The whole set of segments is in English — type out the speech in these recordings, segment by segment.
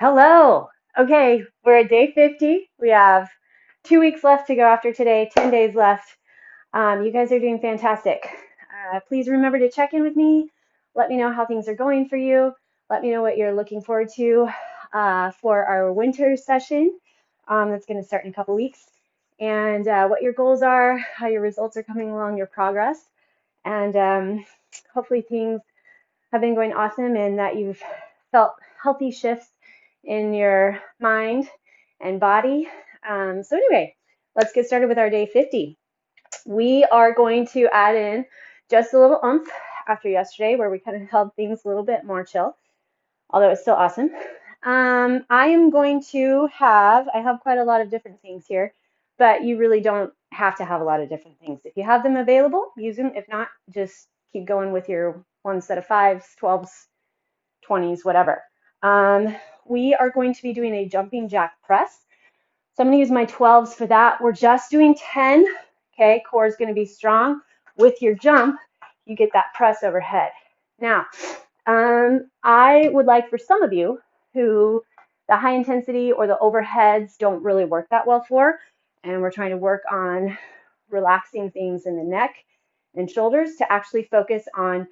Hello. Okay, we're at day 50. We have 2 weeks left to go after today, 10 days left. You guys are doing fantastic. Please remember to check in with me. Let me know how things are going for you. Let me know what you're looking forward to for our winter session that's going to start in a couple weeks, and what your goals are, how your results are coming along, your progress. And hopefully things have been going awesome and that you've felt healthy shifts in your mind and body. So anyway, let's get started with our day 50. We are going to add in just a little oomph after yesterday where we kind of held things a little bit more chill, although it's still awesome. I have quite a lot of different things here, but you really don't have to have a lot of different things. If you have them available, use them. If not, just keep going with your one set of 5s, 12s, 20s, whatever. We are going to be doing a jumping jack press. So I'm going to use my 12s for that. We're just doing 10. Okay, core is going to be strong. With your jump, you get that press overhead. Now, I would like for some of you who the high intensity or the overheads don't really work that well for, and we're trying to work on relaxing things in the neck and shoulders, to actually focus on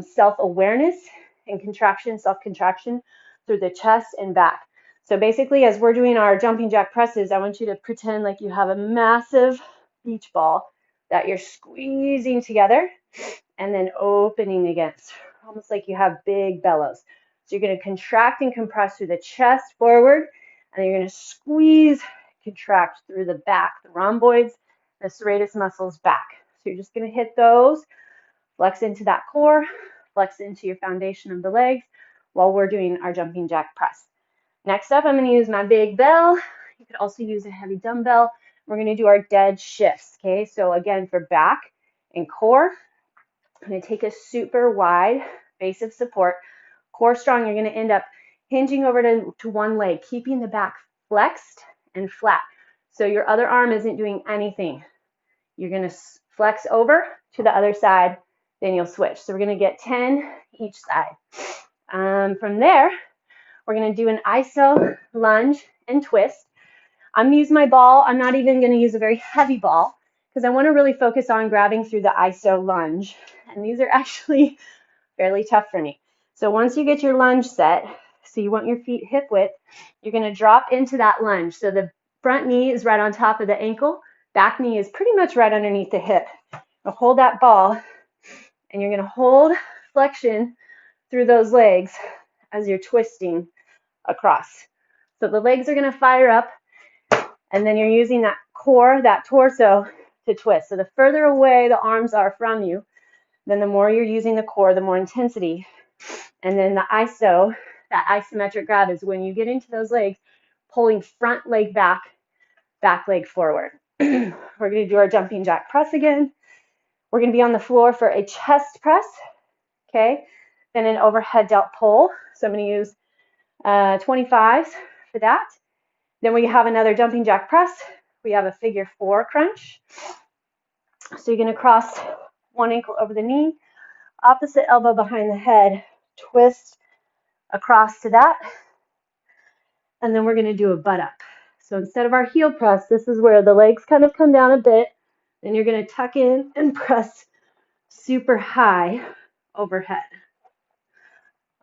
self-awareness and contraction, self-contraction through the chest and back. So basically, as we're doing our jumping jack presses, I want you to pretend like you have a massive beach ball that you're squeezing together and then opening against, almost like you have big bellows. So you're going to contract and compress through the chest forward, and then you're going to squeeze, contract through the back, the rhomboids, the serratus muscles back. So you're just going to hit those, flex into that core, flex into your foundation of the legs while we're doing our jumping jack press. Next up, I'm going to use my big bell. You could also use a heavy dumbbell. We're going to do our dead shifts, okay? So again, for back and core, I'm going to take a super wide base of support. Core strong, you're going to end up hinging over to one leg, keeping the back flexed and flat. So your other arm isn't doing anything. You're going to flex over to the other side, then you'll switch. So we're going to get 10 each side. From there, we're going to do an iso, lunge, and twist. I'm going to use my ball. I'm not even going to use a very heavy ball because I want to really focus on grabbing through the iso lunge. And these are actually fairly tough for me. So once you get your lunge set, so you want your feet hip width, you're going to drop into that lunge. So the front knee is right on top of the ankle. Back knee is pretty much right underneath the hip. Now hold that ball, and you're going to hold flexion through those legs as you're twisting across. So the legs are going to fire up, and then you're using that core, that torso, to twist. So the further away the arms are from you, then the more you're using the core, the more intensity. And then the iso, that isometric grab, is when you get into those legs, pulling front leg back, back leg forward. We're going to do our jumping jack press again. We're going to be on the floor for a chest press, okay? Then an overhead delt pull. So I'm going to use 25s for that. Then we have another jumping jack press. We have a figure 4 crunch. So you're going to cross one ankle over the knee, opposite elbow behind the head, twist across to that, and then we're going to do a butt up. So instead of our heel press, this is where the legs kind of come down a bit, then you're going to tuck in and press super high overhead.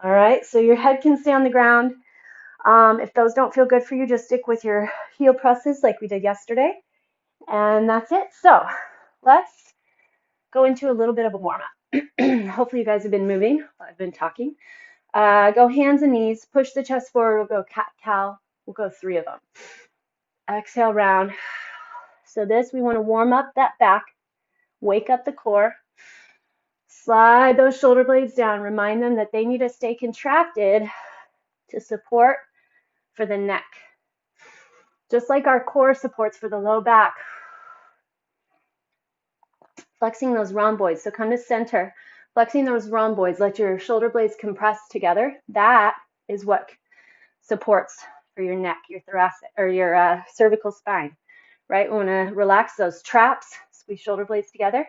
All right, so your head can stay on the ground. If those don't feel good for you, just stick with your heel presses like we did yesterday, and that's it. So let's go into a little bit of a warm-up. Hopefully you guys have been moving while I've been talking. Go hands and knees, push the chest forward. We'll go cat-cow. We'll go 3 of them. Exhale, round. So this, we want to warm up that back, wake up the core, slide those shoulder blades down, remind them that they need to stay contracted to support for the neck. Just like our core supports for the low back. Flexing those rhomboids. So come to center, flexing those rhomboids, let your shoulder blades compress together. That is what supports for your neck, your thoracic, or your cervical spine, right? We want to relax those traps, squeeze shoulder blades together,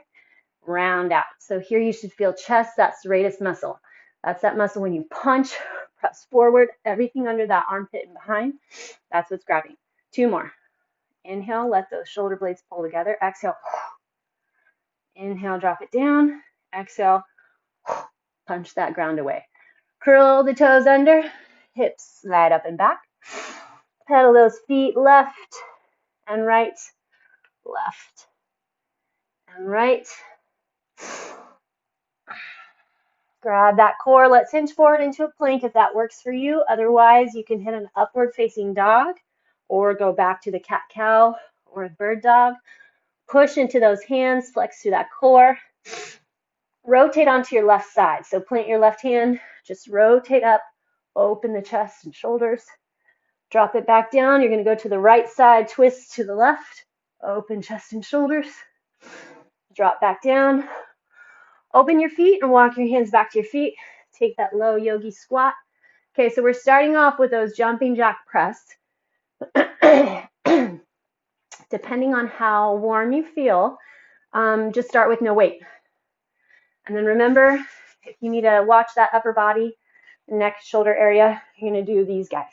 round out. So here you should feel chest, that serratus muscle. That's that muscle when you punch, press forward, everything under that armpit and behind, that's what's grabbing. 2 more. Inhale, let those shoulder blades pull together. Exhale. Inhale, drop it down. Exhale, punch that ground away. Curl the toes under, hips slide up and back. Pedal those feet left and right, left and right. Grab that core. Let's hinge forward into a plank if that works for you. Otherwise, you can hit an upward facing dog or go back to the cat-cow or a bird dog. Push into those hands, flex through that core. Rotate onto your left side. So plant your left hand, just rotate up, open the chest and shoulders. Drop it back down. You're going to go to the right side, twist to the left, open chest and shoulders. Drop back down. Open your feet and walk your hands back to your feet. Take that low yogi squat. Okay, so we're starting off with those jumping jack press. Depending on how warm you feel, just start with no weight. And then remember, if you need to watch that upper body, neck, shoulder area, you're going to do these guys.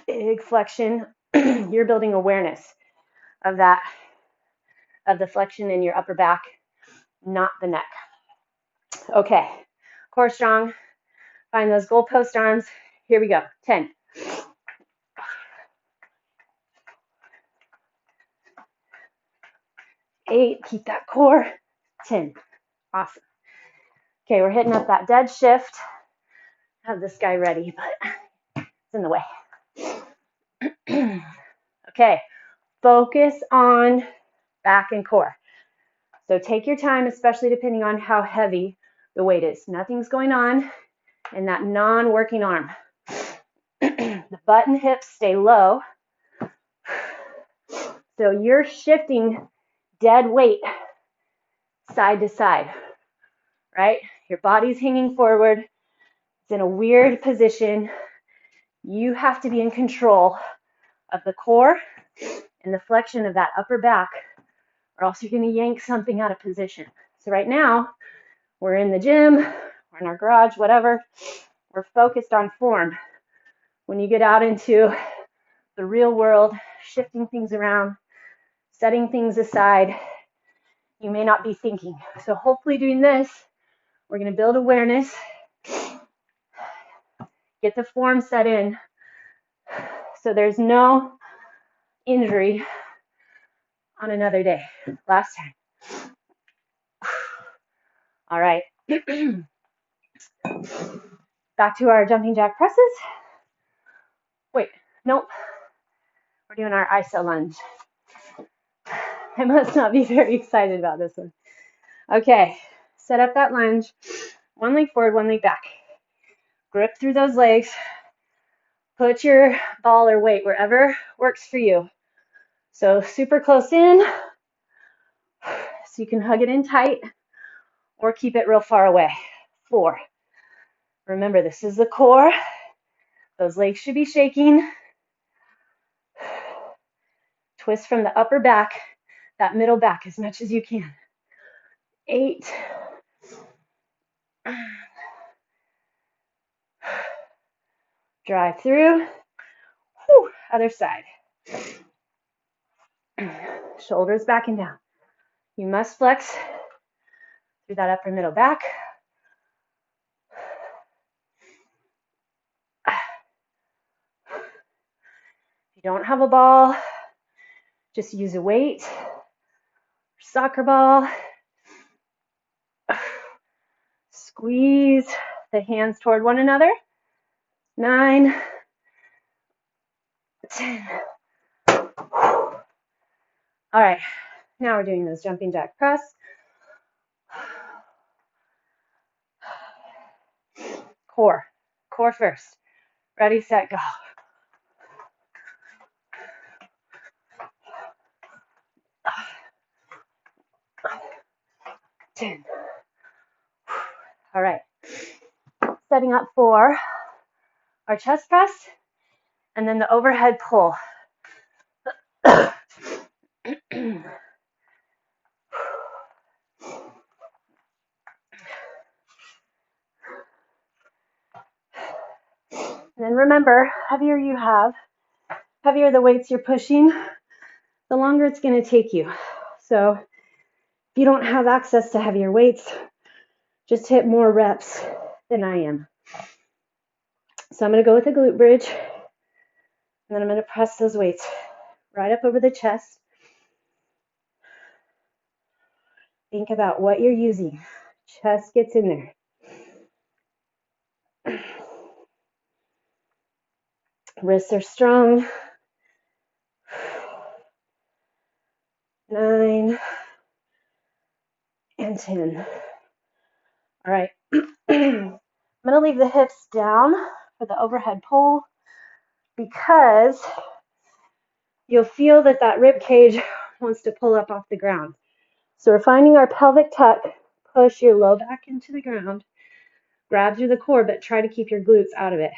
Big flexion. You're building awareness of that, of the flexion in your upper back, not the neck. Okay, core strong. Find those goalpost arms. Here we go. 10. 8. Keep that core. 10. Awesome. Okay, we're hitting up that dead shift. I have this guy ready, but it's in the way. Okay, focus on back and core. So take your time, especially depending on how heavy the weight is. Nothing's going on in that non-working arm. The butt and hips stay low. So you're shifting dead weight side to side, right? Your body's hanging forward. It's in a weird position. You have to be in control of the core and the flexion of that upper back, or else you're going to yank something out of position. So right now, we're in the gym, we're in our garage, whatever. We're focused on form. When you get out into the real world, shifting things around, setting things aside, you may not be thinking. So hopefully doing this, we're going to build awareness, get the form set in, so there's no injury on another day. Last time. All right. Back to our jumping jack presses. Wait, nope. We're doing our iso lunge. I must not be very excited about this one. Okay, set up that lunge. One leg forward, one leg back. Grip through those legs. Put your ball or weight wherever works for you. So super close in, so you can hug it in tight, or keep it real far away. 4. Remember, this is the core. Those legs should be shaking. Twist from the upper back, that middle back as much as you can. 8. Drive through. Whew. Other side. Shoulders back and down. You must flex through that upper middle back. If you don't have a ball, just use a weight. Soccer ball. Squeeze the hands toward one another. 9, 10. All right, now we're doing those jumping jack press. Core first. Ready, set, go. 10. All right, setting up for our chest press and then the overhead pull. And then remember, heavier you have, heavier the weights you're pushing, the longer it's going to take you. So if you don't have access to heavier weights, just hit more reps than I am. So I'm going to go with a glute bridge, and then I'm going to press those weights right up over the chest. Think about what you're using. Chest gets in there. Wrists are strong. 9 and 10. All right. I'm going to leave the hips down for the overhead pull because you'll feel that that rib cage wants to pull up off the ground. So we're finding our pelvic tuck. Push your low back into the ground. Grab through the core, but try to keep your glutes out of it.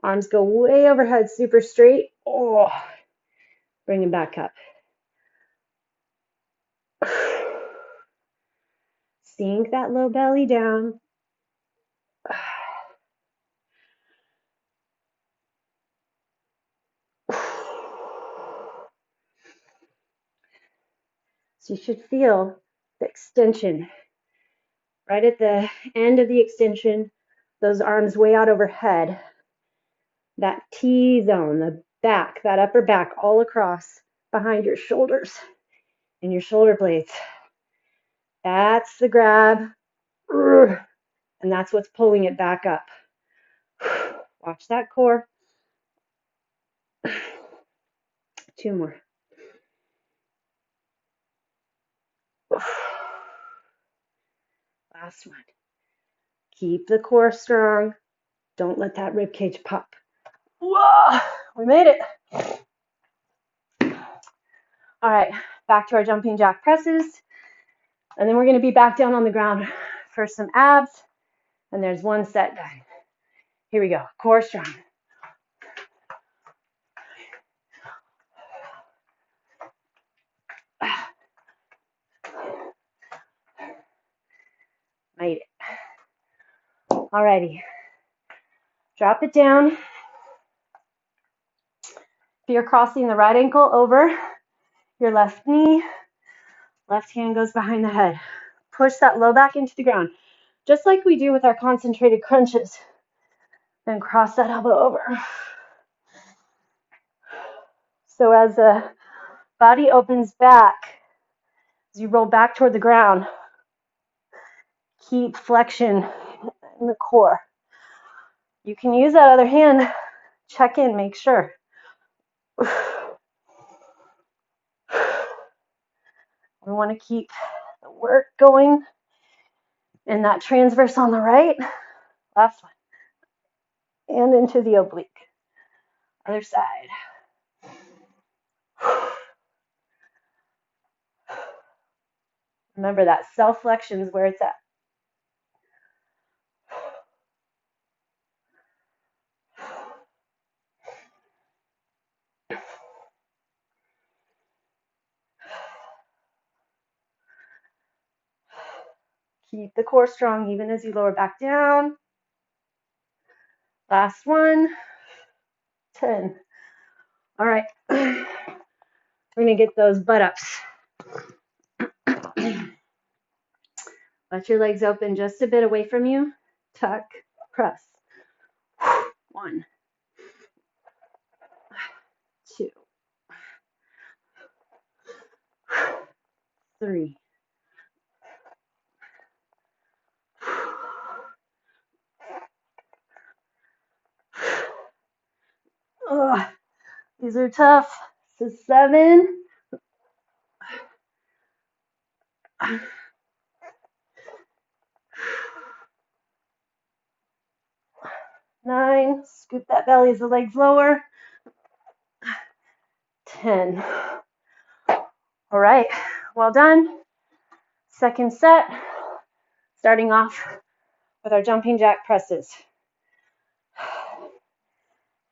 Arms go way overhead, super straight. Oh, bring them back up. Sink that low belly down. So you should feel the extension. Right at the end of the extension, those arms way out overhead. That T-zone, the back, that upper back all across behind your shoulders and your shoulder blades. That's the grab. And that's what's pulling it back up. Watch that core. 2 more. Last one. Keep the core strong. Don't let that rib cage pop. Whoa, we made it. All right, back to our jumping jack presses. And then we're going to be back down on the ground for some abs. And there's 1 set done. Here we go. Core strong. Made it. Alrighty. Drop it down. If you're crossing the right ankle over your left knee, left hand goes behind the head. Push that low back into the ground, just like we do with our concentrated crunches. Then cross that elbow over. So as the body opens back, as you roll back toward the ground, keep flexion in the core. You can use that other hand. Check in, make sure. We want to keep the work going. And that transverse on the right. Last one. And into the oblique. Other side. Remember that self-flexions where it's at. Keep the core strong even as you lower back down. Last one. 10. All right. We're going to get those butt-ups. Let your legs open just a bit away from you. Tuck, press. 1, 2, 3. Oh, these are tough. This is 7. 9. Scoop that belly as the legs lower. 10. All right, well done. Second set, starting off with our jumping jack presses.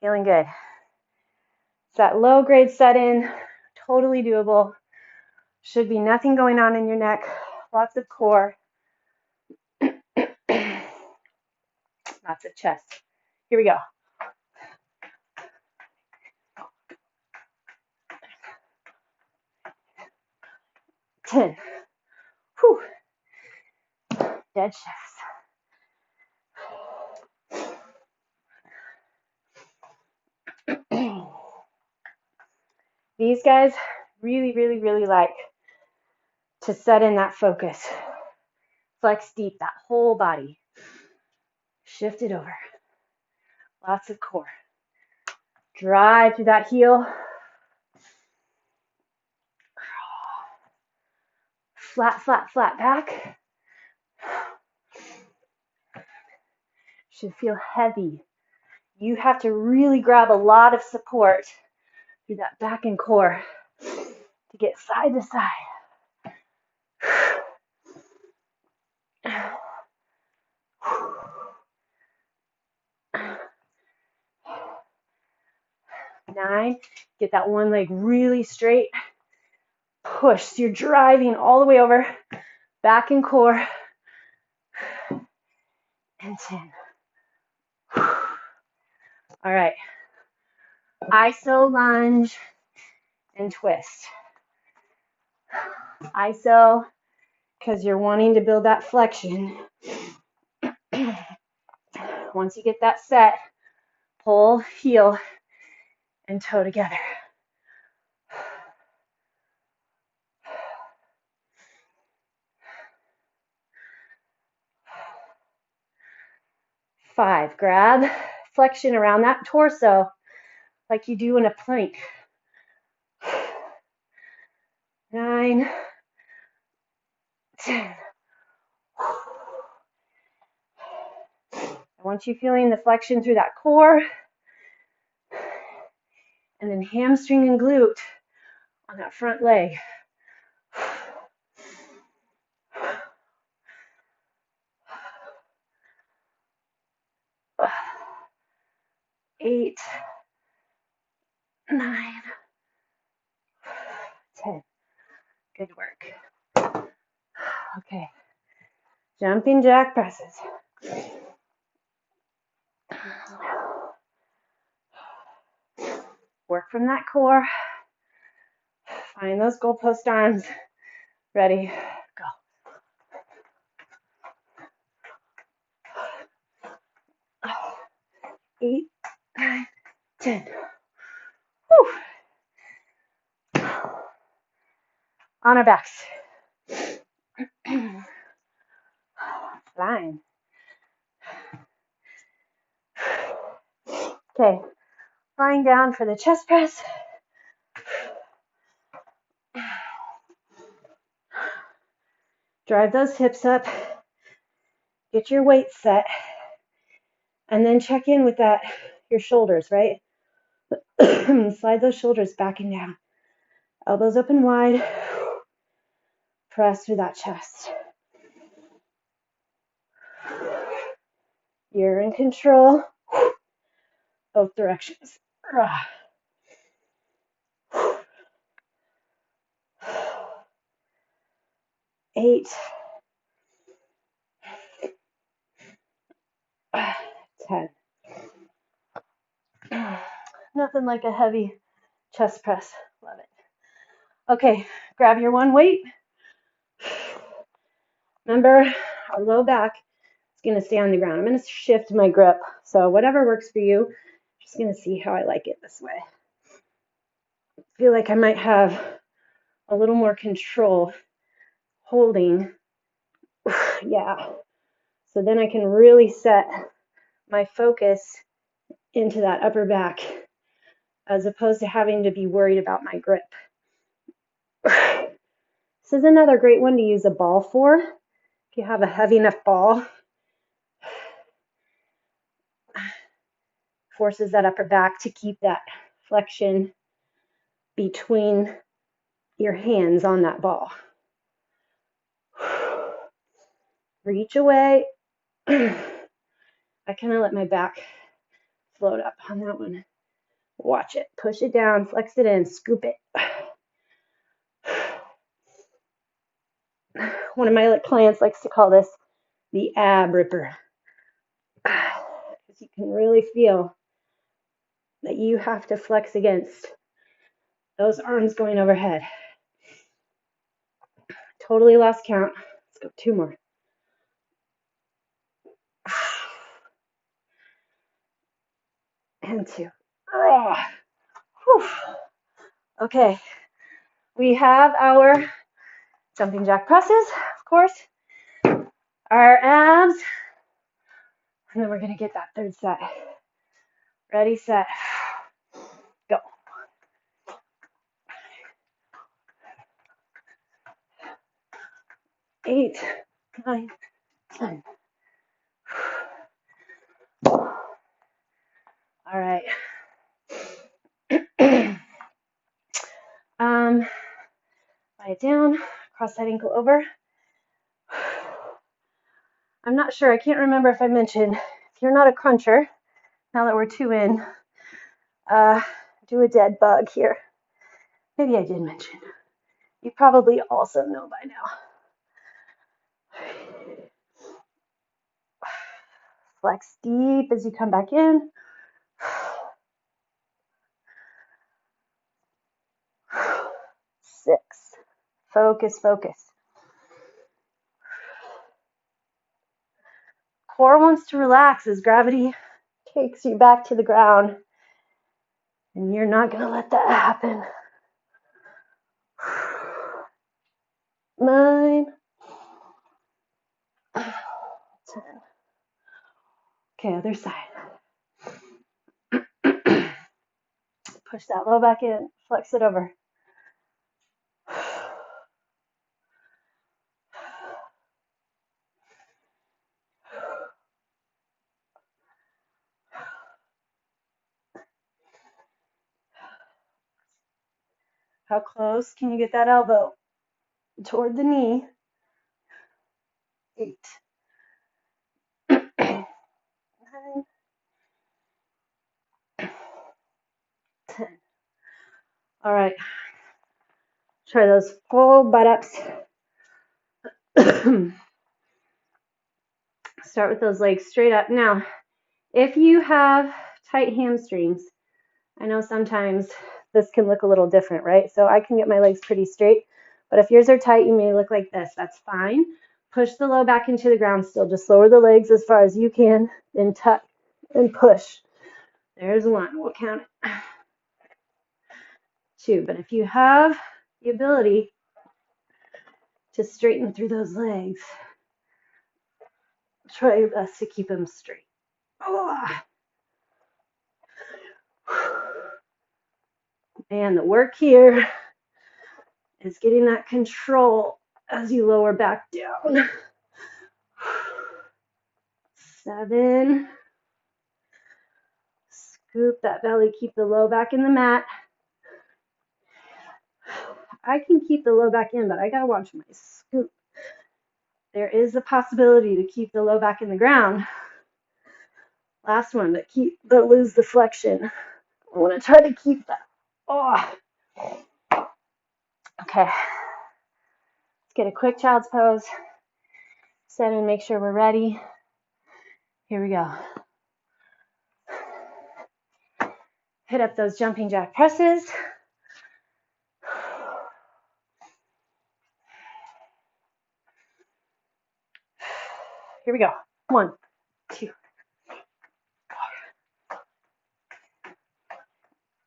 Feeling good. It's that low grade set in, totally doable. Should be nothing going on in your neck, lots of core, lots of chest. Here we go. 10. Whew. Dead shifts. These guys really like to set in that focus. Flex deep, that whole body. Shift it over. Lots of core. Drive through that heel. Flat back. Should feel heavy. You have to really grab a lot of support through that back and core to get side to side. 9, get that one leg really straight. Push, so you're driving all the way over, back and core. And 10. All right, ISO, lunge, and twist. ISO, because you're wanting to build that flexion. Once you get that set, pull, heel, and toe together. 5, grab flexion around that torso like you do in a plank. 9, 10. I want you feeling the flexion through that core, and then hamstring and glute on that front leg. 8, 9, 10. Good work. Okay. Jumping jack presses. Work from that core. Find those goalpost arms. Ready, go. 8, 9, 10. Whew. On our backs. Flying. Okay, lying down for the chest press. Drive those hips up. Get your weight set. And then check in with that, your shoulders, right? Slide those shoulders back and down. Elbows open wide. Press through that chest. You're in control. Both directions. 8, 10. Nothing like a heavy chest press. Love it. Okay, grab your one weight. Remember, our low back is going to stay on the ground. I'm going to shift my grip. So whatever works for you, just going to see how I like it this way. I feel like I might have a little more control holding. Yeah. So then I can really set my focus into that upper back as opposed to having to be worried about my grip. This is another great one to use a ball for. If you have a heavy enough ball, forces that upper back to keep that flexion between your hands on that ball. Reach away. I kind of let my back float up on that one. Watch it. Push it down, flex it in, scoop it. One of my clients likes to call this the ab ripper. Because you can really feel that you have to flex against those arms going overhead. Totally lost count. Let's go 2 more. And 2. Okay, we have our jumping jack presses, of course, our abs, and then we're going to get that third set. Ready, set, go. 8, 9, 10. All right. Lie it down, cross that ankle over. I'm not sure, I can't remember if I mentioned, if you're not a cruncher, now that we're 2 in, do a dead bug here. Maybe I did mention. You probably also know by now. Flex deep as you come back in. Six. Focus, focus. Core wants to relax as gravity takes you back to the ground. And you're not going to let that happen. 9. 10. Okay, other side. Push that low back in. Flex it over. How close can you get that elbow toward the knee? 8. 9. 10. All right. Try those full butt-ups. Start with those legs straight up. Now, if you have tight hamstrings, I know sometimes this can look a little different, right? So I can get my legs pretty straight, but if yours are tight, you may look like this. That's fine. Push the low back into the ground still. Just lower the legs as far as you can, then tuck and push. There's 1. We'll count it. 2. But if you have the ability to straighten through those legs, try your best to keep them straight. And the work here is getting that control as you lower back down. 7. Scoop that belly, keep the low back in the mat. I can keep the low back in, but I gotta watch my scoop. There is a possibility to keep the low back in the ground. Last one, but lose the flexion. I want to try to keep that. Okay. Let's get a quick child's pose. Set and make sure we're ready. Here we go. Hit up those jumping jack presses. Here we go. 1, 2,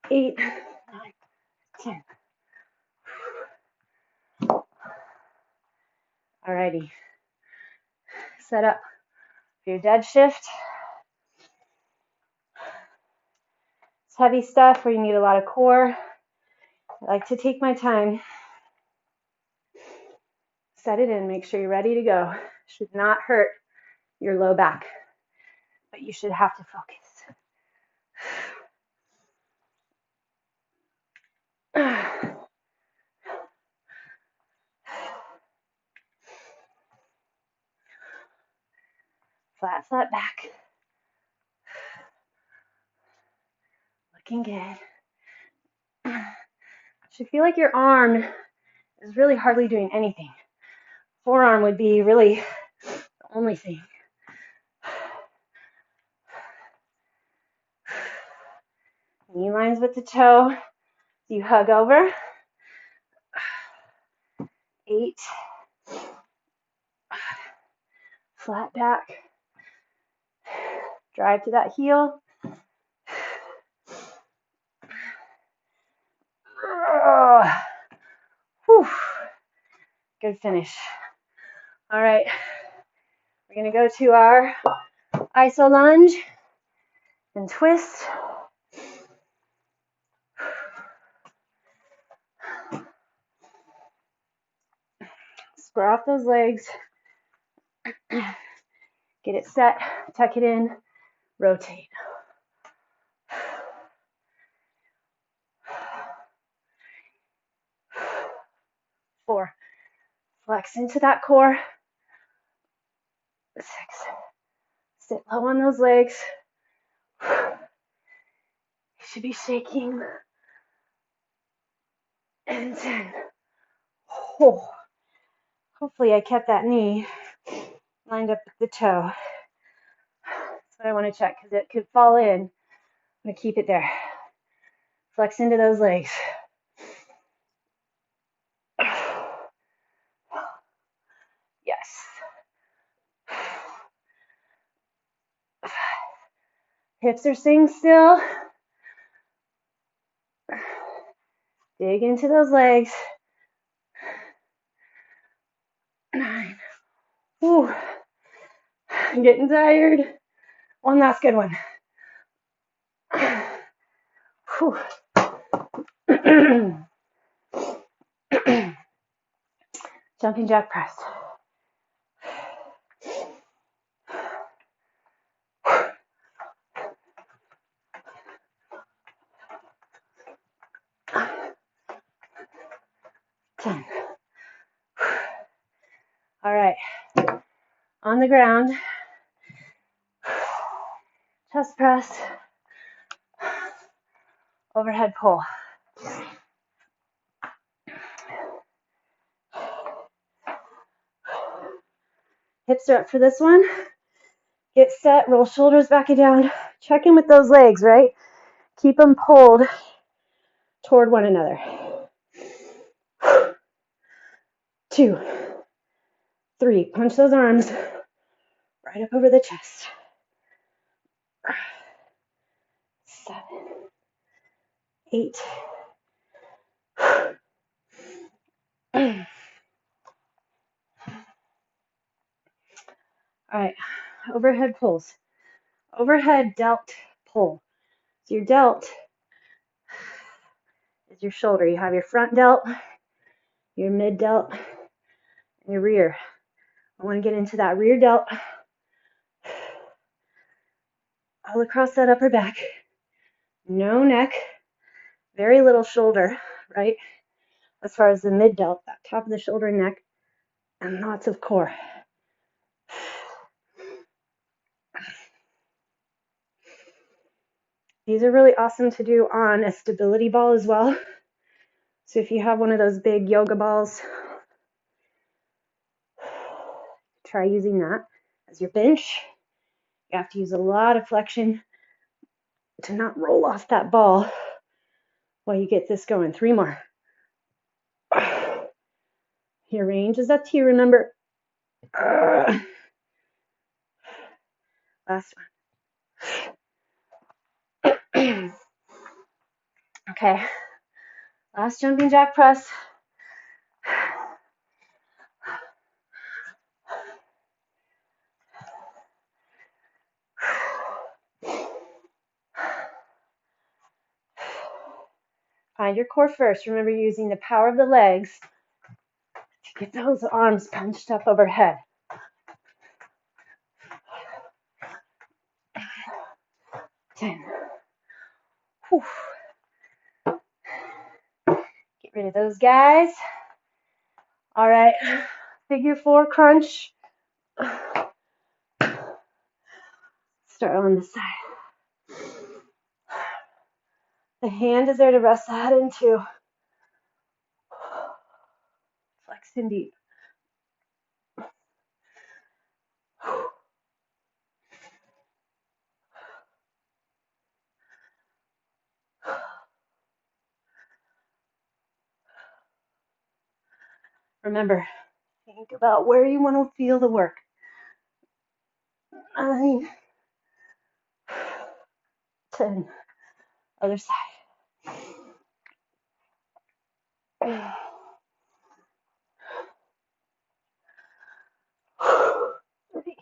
8, 9, 10. Alrighty. Set up for your dead shift. It's heavy stuff where you need a lot of core. I like to take my time. Set it in. Make sure you're ready to go. Should not hurt your low back, but you should have to focus. Flat back. Looking good. Should feel like your arm is really hardly doing anything. Forearm would be really the only thing. Knee lines with the toe. You hug over. 8, Flat back. Drive to that heel. Whew. Good finish. All right. We're going to go to our iso lunge and twist. Square off those legs. Get it set. Tuck it in. Rotate. 4. Flex into that core. 6. Sit low on those legs. You should be shaking. And 10. Oh. Hopefully I kept that knee lined up with the toe. That's what I want to check because it could fall in. I'm going to keep it there. Flex into those legs. Yes. 5. Hips are staying still. Dig into those legs. 9. Ooh. I'm getting tired. One last good one. Jumping jack press. 10. All right. On the ground. Chest press. Overhead pull. Hips are up for this one. Get set, roll shoulders back and down. Check in with those legs, right? Keep them pulled toward one another. 2, 3, punch those arms right up over the chest. 7, 8. All right, overhead pulls. Overhead delt pull. So your delt is your shoulder. You have your front delt, your mid delt, and your rear. I want to get into that rear delt all across that upper back. No neck, very little shoulder, right? As far as the mid delt, that top of the shoulder and neck, and lots of core. These are really awesome to do on a stability ball as well. So if you have one of those big yoga balls, try using that as your bench. You have to use a lot of flexion to not roll off that ball while you get this going. 3 more. Your range is up to you, remember. Last one. Okay. Last jumping jack press. Find your core first. Remember using the power of the legs to get those arms punched up overhead. 10. Whew. Get rid of those guys. All right, figure 4 crunch. Start on the side. The hand is there to rest the head into. Flex in deep. Remember, think about where you want to feel the work. 9, 10. Other side. 3.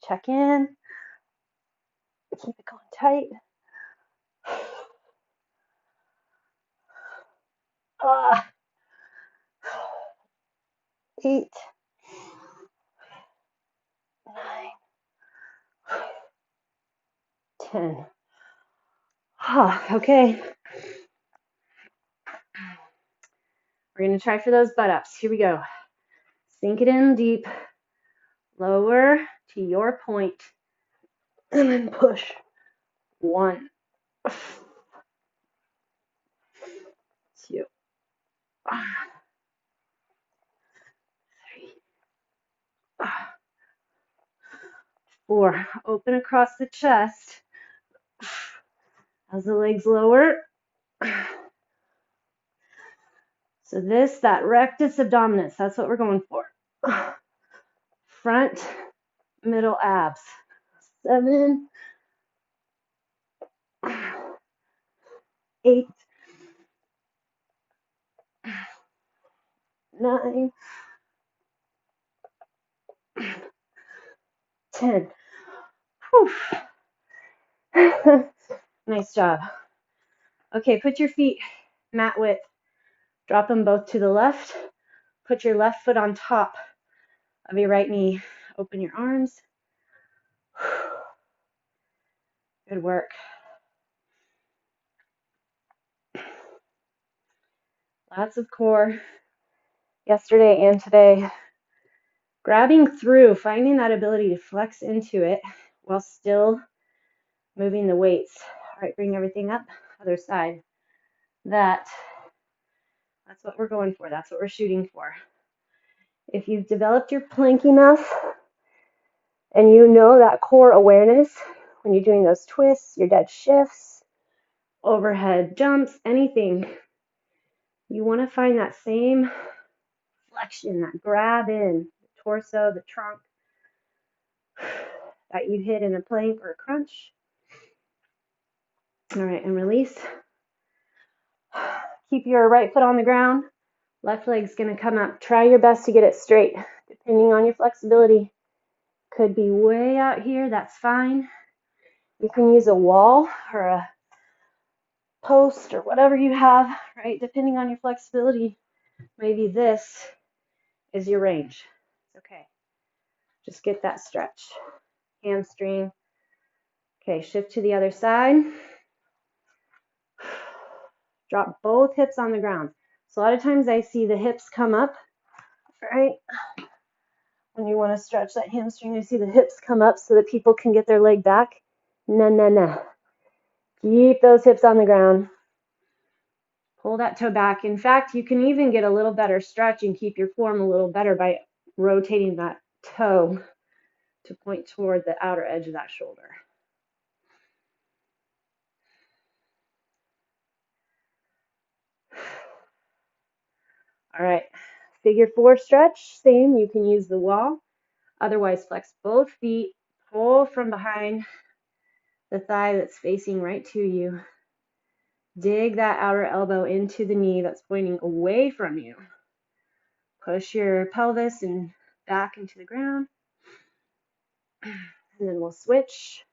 Check in. Keep it going tight. 8, 9, 10. Okay. We're going to try for those butt-ups. Here we go. Sink it in deep. Lower to your point. And then push. 1, 2, 3, 4. Open across the chest as the legs lower. So that rectus abdominis, that's what we're going for. Front, middle abs. 7, 8, 9, 10. Nice job. Okay, put your feet mat width. Drop them both to the left. Put your left foot on top of your right knee. Open your arms. Good work. Lots of core yesterday and today. Grabbing through, finding that ability to flex into it while still moving the weights. All right, bring everything up. Other side. That's what we're going for. That's what we're shooting for. If you've developed your plank enough and you know that core awareness when you're doing those twists, your dead shifts, overhead jumps, anything, you want to find that same flexion, that grab in the torso, the trunk that you hit in a plank or a crunch. All right, and release. Keep your right foot on the ground. Left leg's going to come up. Try your best to get it straight. Depending on your flexibility, could be way out here. That's fine. You can use a wall or a post or whatever you have, right? Depending on your flexibility, maybe this is your range. Okay. Just get that stretch. Hamstring. Okay, shift to the other side. Drop both hips on the ground. So a lot of times I see the hips come up, right? When you want to stretch that hamstring, I see the hips come up so that people can get their leg back. No. Keep those hips on the ground. Pull that toe back. In fact, you can even get a little better stretch and keep your form a little better by rotating that toe to point toward the outer edge of that shoulder. All right, figure 4 stretch, same, you can use the wall. Otherwise, flex both feet, pull from behind the thigh that's facing right to you. Dig that outer elbow into the knee that's pointing away from you. Push your pelvis and back into the ground. And then we'll switch.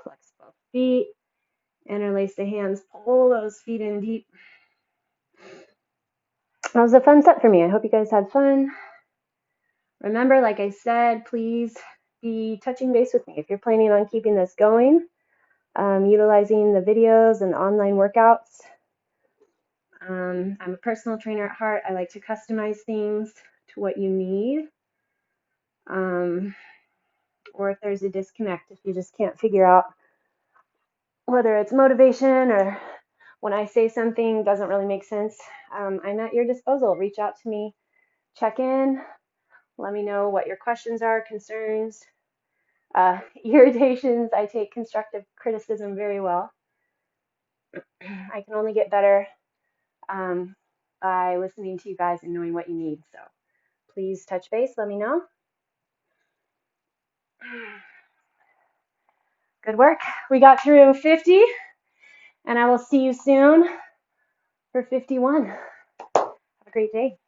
Flex both feet. Interlace the hands. Pull those feet in deep. That was a fun set for me. I hope you guys had fun. Remember, like I said, please be touching base with me if you're planning on keeping this going, utilizing the videos and online workouts. I'm a personal trainer at heart. I like to customize things to what you need. Or if there's a disconnect, if you just can't figure out whether it's motivation or when I say something doesn't really make sense, I'm at your disposal. Reach out to me, check in, let me know what your questions are, concerns, irritations. I take constructive criticism very well. I can only get better by listening to you guys and knowing what you need. So please touch base. Let me know. Good work. We got through 50, and I will see you soon for 51. Have a great day.